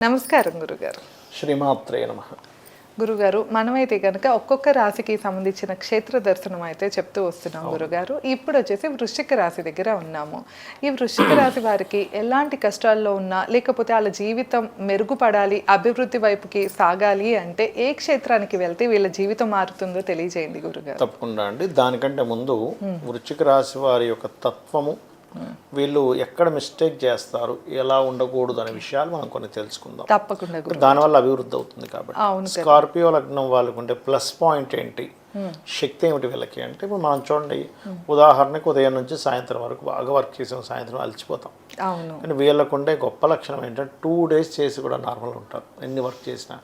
నమస్కారం గురుగారు. శ్రీమాత్రే నమః. గురుగారు, మనమైతే కనుక ఒక్కొక్క రాశికి సంబంధించిన క్షేత్ర దర్శనం అయితే చెప్తూ వస్తున్నాం గురుగారు. ఇప్పుడు వచ్చేసి వృశ్చిక రాశి దగ్గర ఉన్నాము. ఈ వృశ్చిక రాశి వారికి ఎలాంటి కష్టాల్లో ఉన్నా, లేకపోతే వాళ్ళ జీవితం మెరుగుపడాలి, అభివృద్ధి వైపుకి సాగాలి అంటే ఏ క్షేత్రానికి వెళ్తే వీళ్ళ జీవితం మారుతుందో తెలియజేయండి గురుగారు. తప్పకుండా అండి. దానికంటే ముందు వృశ్చిక రాశి వారి యొక్క తత్వము, వీళ్ళు ఎక్కడ మిస్టేక్ చేస్తారు, ఎలా ఉండకూడదు అనే విషయాలు మనం కొన్ని తెలుసుకుందాం. తప్పకుండా గురుగారు. దానివల్ల అభివృద్ధి అవుతుంది కాబట్టి. స్కార్పియో లగ్నం వాళ్ళకు ఉండే ప్లస్ పాయింట్ ఏంటి, శక్తి ఏమిటి వీళ్ళకి అంటే, ఇప్పుడు మనం చూడండి, ఉదాహరణకు ఉదయం నుంచి సాయంత్రం వరకు బాగా వర్క్ చేసాం, సాయంత్రం అలసిపోతాం. కానీ వీళ్ళకు ఉండే గొప్ప లక్షణం ఏంటంటే 2 days చేసి కూడా నార్మల్ ఉంటారు. ఎన్ని వర్క్ చేసినా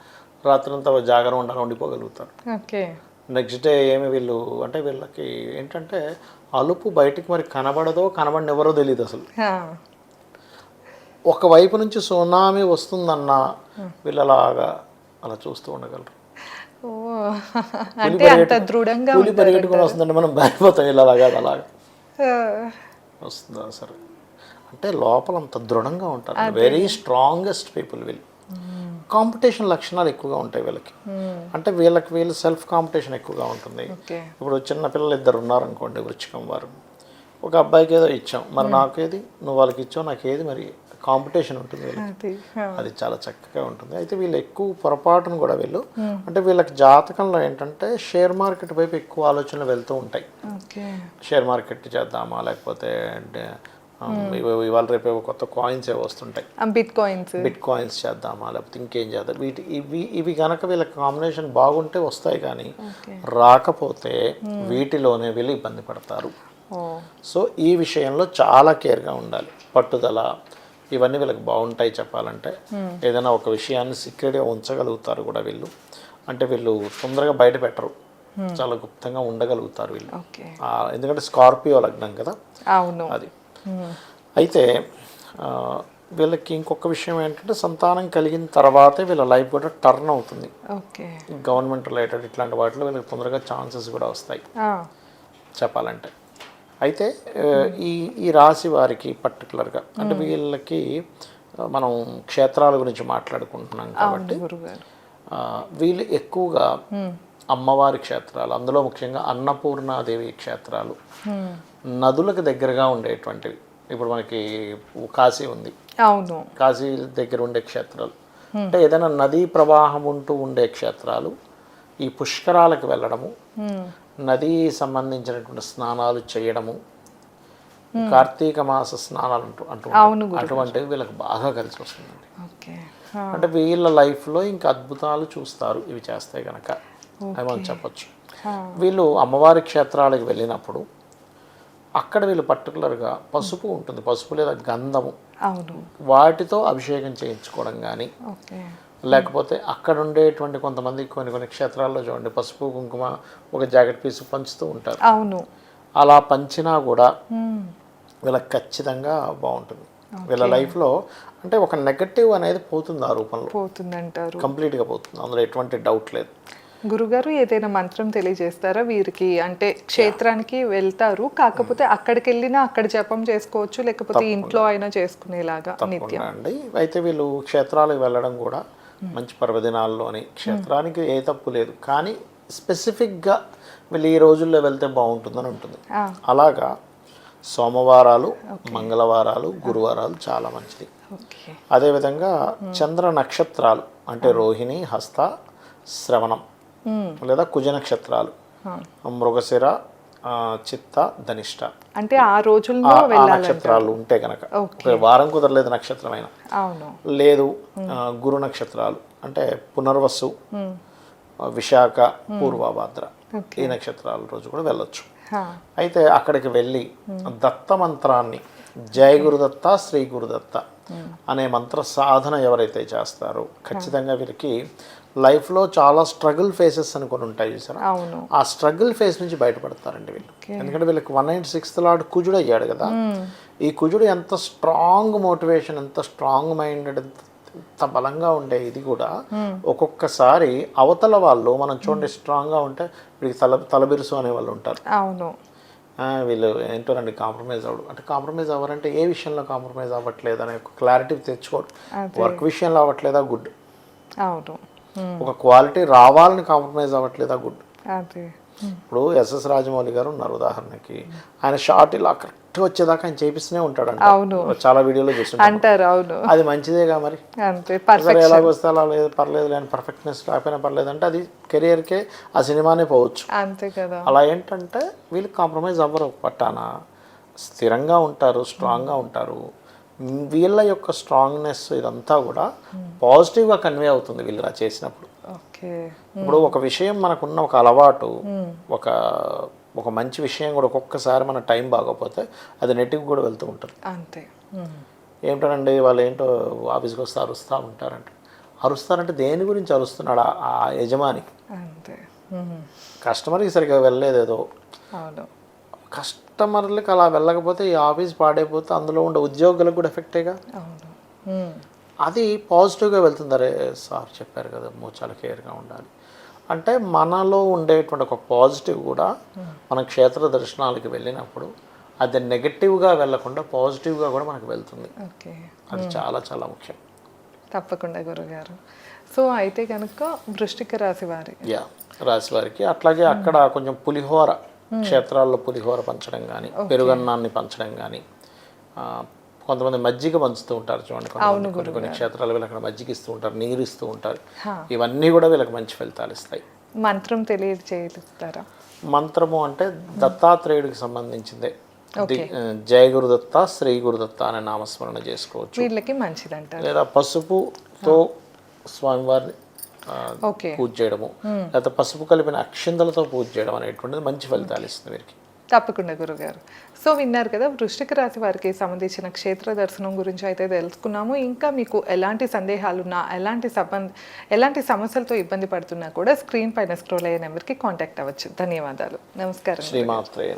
రాత్రంతా జాగ్రత్త ఉండాలి, ఉండిపోగలుగుతారు. నెక్స్ట్ డే ఏమి వీళ్ళు అంటే, వీళ్ళకి ఏంటంటే అలుపు బయటికి మరి కనబడదో కనబడినెవరో తెలియదు అసలు. ఒకవైపు నుంచి సునామీ వస్తుందన్నా వీళ్ళలాగా అలా చూస్తూ ఉండగలరు. పులి పరిగెట్టుకుని వస్తుందంటే మనం భయపోతాం, ఇలాగా అలాగా వస్తుందా సరే అంటే లోపల అంత దృఢంగా ఉంటారు. వెరీ స్ట్రాంగెస్ట్ పీపుల్ వీళ్ళు. కాంపిటీషన్ లక్షణాలు ఎక్కువగా ఉంటాయి వీళ్ళకి. అంటే వీళ్ళు సెల్ఫ్ కాంపిటీషన్ ఎక్కువగా ఉంటుంది. ఇప్పుడు చిన్న పిల్లలు 2 ఉన్నారనుకోండి, వృశ్చికం వారు, ఒక అబ్బాయికి ఏదో ఇచ్చాం, మరి నాకేది, నువ్వు వాళ్ళకి ఇచ్చావు నాకేది, మరి కాంపిటీషన్ ఉంటుంది వీళ్ళకి. అది చాలా చక్కగా ఉంటుంది. అయితే వీళ్ళు ఎక్కువ పొరపాటును కూడా వీళ్ళు అంటే వీళ్ళకి జాతకంలో ఏంటంటే షేర్ మార్కెట్ వైపు ఎక్కువ ఆలోచనలు వెళ్తూ ఉంటాయి. షేర్ మార్కెట్ చేద్దామా, లేకపోతే ఇవాళ రేపు కొత్త కాయిన్స్ ఏవో వస్తుంటాయి, బిట్ కాయిన్స్ చేద్దామా, లేకపోతే ఇంకేం చేద్దాం, ఇవి కనుక వీళ్ళ కాంబినేషన్ బాగుంటే వస్తాయి, కానీ రాకపోతే వీటిలోనే వీళ్ళు ఇబ్బంది పడతారు. సో ఈ విషయంలో చాలా కేర్గా ఉండాలి. పట్టుదల ఇవన్నీ వీళ్ళకి బాగుంటాయి చెప్పాలంటే. ఏదైనా ఒక విషయాన్ని సీక్రెట్గా ఉంచగలుగుతారు కూడా వీళ్ళు. అంటే వీళ్ళు తొందరగా బయట పెట్టరు, చాలా గుప్తంగా ఉండగలుగుతారు వీళ్ళు. ఎందుకంటే స్కార్పియో లగ్నం కదా అది. అయితే వీళ్ళకి ఇంకొక విషయం ఏంటంటే, సంతానం కలిగిన తర్వాతే వీళ్ళ లైఫ్ కూడా టర్న్ అవుతుంది. గవర్నమెంట్ రిలేటెడ్ ఇట్లాంటి వాటిలో వీళ్ళకి తొందరగా ఛాన్సెస్ కూడా వస్తాయి చెప్పాలంటే. అయితే ఈ రాశి వారికి పర్టికులర్గా అంటే వీళ్ళకి మనం క్షేత్రాల గురించి మాట్లాడుకుంటున్నాం కాబట్టి, వీళ్ళు ఎక్కువగా అమ్మవారి క్షేత్రాలు, అందులో ముఖ్యంగా అన్నపూర్ణాదేవి క్షేత్రాలు, నదులకు దగ్గరగా ఉండేటువంటివి. ఇప్పుడు మనకి కాశీ ఉంది, కాశీ దగ్గర ఉండే క్షేత్రాలు అంటే ఏదైనా నదీ ప్రవాహం ఉంటూ ఉండే క్షేత్రాలు, ఈ పుష్కరాలకు వెళ్ళడము, నదీ సంబంధించినటువంటి స్నానాలు చేయడము, కార్తీక మాస స్నానాలు అంటూ అటువంటివి వీళ్ళకి బాగా కలిసి వస్తుందండి. అంటే వీళ్ళ లైఫ్లో ఇంకా అద్భుతాలు చూస్తారు ఇవి చేస్తే కనుక అని మనం చెప్పచ్చు. వీళ్ళు అమ్మవారి క్షేత్రాలకు వెళ్ళినప్పుడు అక్కడ వీళ్ళు పర్టికులర్గా పసుపు ఉంటుంది, పసుపు లేదా గంధము, వాటితో అభిషేకం చేయించుకోవడం కానీ, లేకపోతే అక్కడ ఉండేటువంటి కొంతమంది కొన్ని క్షేత్రాల్లో చూడండి, పసుపు కుంకుమ ఒక జాకెట్ పీసు పంచుతూ ఉంటారు. అలా పంచినా కూడా వీళ్ళకి ఖచ్చితంగా బాగుంటుంది. వీళ్ళ లైఫ్లో అంటే ఒక నెగటివ్ అనేది పోతుంది, ఆ రూపంలో పోతుందంటారు, కంప్లీట్గా పోతుంది, అందులో ఎటువంటి డౌట్ లేదు. గురుగారు, ఏదైనా మంత్రం తెలియజేస్తారా వీరికి? అంటే క్షేత్రానికి వెళ్తారు, కాకపోతే అక్కడికి వెళ్ళినా అక్కడ జపం చేసుకోవచ్చు, లేకపోతే ఇంట్లో అయినా చేసుకునేలాగా నిత్యం అండి. అయితే వీళ్ళు క్షేత్రాలకు వెళ్ళడం కూడా మంచి పర్వదినాల్లోని, క్షేత్రానికి ఏ తప్పు లేదు, కానీ స్పెసిఫిక్గా వీళ్ళు ఈ రోజుల్లో వెళ్తే బాగుంటుందని ఉంటుంది. అలాగా సోమవారాలు, మంగళవారాలు, గురువారాలు చాలా మంచిది. అదేవిధంగా చంద్ర నక్షత్రాలు అంటే రోహిణి, హస్త, శ్రవణం లేదా కుజ నక్షత్రాలు, మృగశిర, చిత్త, ధనిష్ట అంటే ఆ రోజుల్లో నక్షత్రాలు ఉంటే కనుక, వారం కుదరలేదు నక్షత్రమైన లేదు, గురు నక్షత్రాలు అంటే పునర్వసు, విశాఖ, పూర్వభాద్ర, ఈ నక్షత్రాల రోజు కూడా వెళ్ళొచ్చు. అయితే అక్కడికి వెళ్ళి దత్త మంత్రాన్ని, జయ గురుదత్త, శ్రీ గురుదత్త అనే మంత్ర సాధన ఎవరైతే చేస్తారో ఖచ్చితంగా వీరికి లైఫ్లో చాలా స్ట్రగుల్ ఫేసెస్ అని కొన్ని ఉంటాయి చూసారా, ఆ స్ట్రగుల్ ఫేస్ నుంచి బయటపడతారండి వీళ్ళు. ఎందుకంటే వీళ్ళకి 196th లార్డ్ కుజుడు అయ్యాడు కదా. ఈ కుజుడు ఎంత స్ట్రాంగ్ మోటివేషన్, ఎంత స్ట్రాంగ్ మైండెడ్, ఎంత బలంగా ఉండే ఇది కూడా ఒక్కొక్కసారి అవతల వాళ్ళు మనం చూడండి స్ట్రాంగ్గా ఉంటే వీళ్ళకి తలబిరుసు అనే వాళ్ళు ఉంటారు. వీళ్ళు ఏంటోనండి కాంప్రమైజ్ అవ్వడు అంటే కాంప్రమైజ్ అవ్వరంటే ఏ విషయంలో కాంప్రమైజ్ అవ్వట్లేదు అనే క్లారిటీ తెచ్చుకోడు. వర్క్ విషయంలో అవ్వట్లేదా గుడ్, అవును. ఒక క్వాలిటీ రావాలని కాంప్రమైజ్ అవ్వట్లేదా గుడ్. అదే ఇప్పుడు ఎస్ఎస్ రాజమౌళి గారు ఉన్నారు ఉదాహరణకి, ఆయన షార్ట్ ఇలా కరెక్ట్గా వచ్చేదాకా ఆయన చేపిస్తూనే ఉంటాడు అవును. చాలా వీడియోలో చూస్తుంటారు. అంటారు. అవును, అది మంచిదేగా మరి. అంతే సరే ఎలాగొస్తే అలా లేదు పర్లేదు లేని పర్ఫెక్ట్నెస్ రాకపోయినా పర్లేదు అంటే అది కెరియర్కే ఆ సినిమానే పోవచ్చు. అంతే కదా. అలా ఏంటంటే వీళ్ళు కాంప్రమైజ్ అవ్వరు, పట్టాన స్థిరంగా ఉంటారు, స్ట్రాంగ్గా ఉంటారు. వీళ్ళ యొక్క స్ట్రాంగ్నెస్ ఇదంతా కూడా పాజిటివ్గా కన్వే అవుతుంది వీళ్ళు ఇలా చేసినప్పుడు. ఓకే. ఇప్పుడు ఒక విషయం మనకున్న ఒక అలవాటు, ఒక మంచి విషయం కూడా ఒక్కొక్కసారి మన టైం బాగోపోతే అది నెట్కి కూడా వెళ్తూ ఉంటుంది. అంతే. ఏంటోనండి వాళ్ళు ఏంటో ఆఫీస్కి వస్తే అరుస్తూ ఉంటారంట. అరుస్తారంటే దేని గురించి అరుస్తున్నాడు ఆ యజమాని? అంతే. కస్టమర్కి సరిగ్గా వెళ్ళలేదు ఏదో. అవును. కస్టమర్లకి అలా వెళ్ళకపోతే ఈ ఆఫీస్ పాడైపోతే అందులో ఉండే ఉద్యోగులకు కూడా ఎఫెక్టేగా. అవును. అది పాజిటివ్గా వెళ్తుంది. అరే సార్ చెప్పారు కదా చాలా కేర్గా ఉండాలి అంటే మనలో ఉండేటువంటి ఒక పాజిటివ్ కూడా మన క్షేత్ర దర్శనాలకి వెళ్ళినప్పుడు అది నెగటివ్గా వెళ్ళకుండా పాజిటివ్గా కూడా మనకు వెళ్తుంది. ఓకే. అది చాలా చాలా ముఖ్యం. తప్పకుండా గురుగారు. సో అయితే కనుక వృశ్చిక రాశి వారి రాశి వారికి అట్లాగే అక్కడ కొంచెం పులిహోర, క్షేత్రాల్లో పులిహోర పంచడం కానీ, పెరుగన్నాన్ని పంచడం కానీ, కొంతమంది మజ్జిగ పంచుతూ ఉంటారు చూడండి, కొన్ని క్షేత్రాలు వీళ్ళు అక్కడ మజ్జిగ ఇస్తూ ఉంటారు, నీరు ఇస్తూ ఉంటారు. ఇవన్నీ కూడా వీళ్ళకి మంచి ఫలితాలు ఇస్తాయి. మంత్రం తెలియజేస్తారా? మంత్రము అంటే దత్తాత్రేయుడికి సంబంధించిందే. జయ గురుదత్త, శ్రీ గురుదత్త అనే నామస్మరణ చేసుకోవచ్చు. వీళ్ళకి మంచిదంటారు. లేదా పసుపుతో స్వామివారిని పూజ చేయడము, లేదా పసుపు కలిపిన అక్షింతలతో పూజ చేయడం అనేటువంటిది మంచి ఫలితాలు ఇస్తుంది వీరికి. తప్పకుండా గురుగారు. సో విన్నారు కదా, వృశ్చిక రాశి వారికి సంబంధించిన క్షేత్ర దర్శనం గురించి అయితే తెలుసుకున్నాము. ఇంకా మీకు ఎలాంటి సందేహాలున్నా, ఎలాంటి సమస్యలతో ఇబ్బంది పడుతున్నా కూడా స్క్రీన్ పైన స్క్రోల్ అయ్యే నెంబర్కి కాంటాక్ట్ అవ్వచ్చు. ధన్యవాదాలు. నమస్కారం. శ్రీమాత్రే నమః.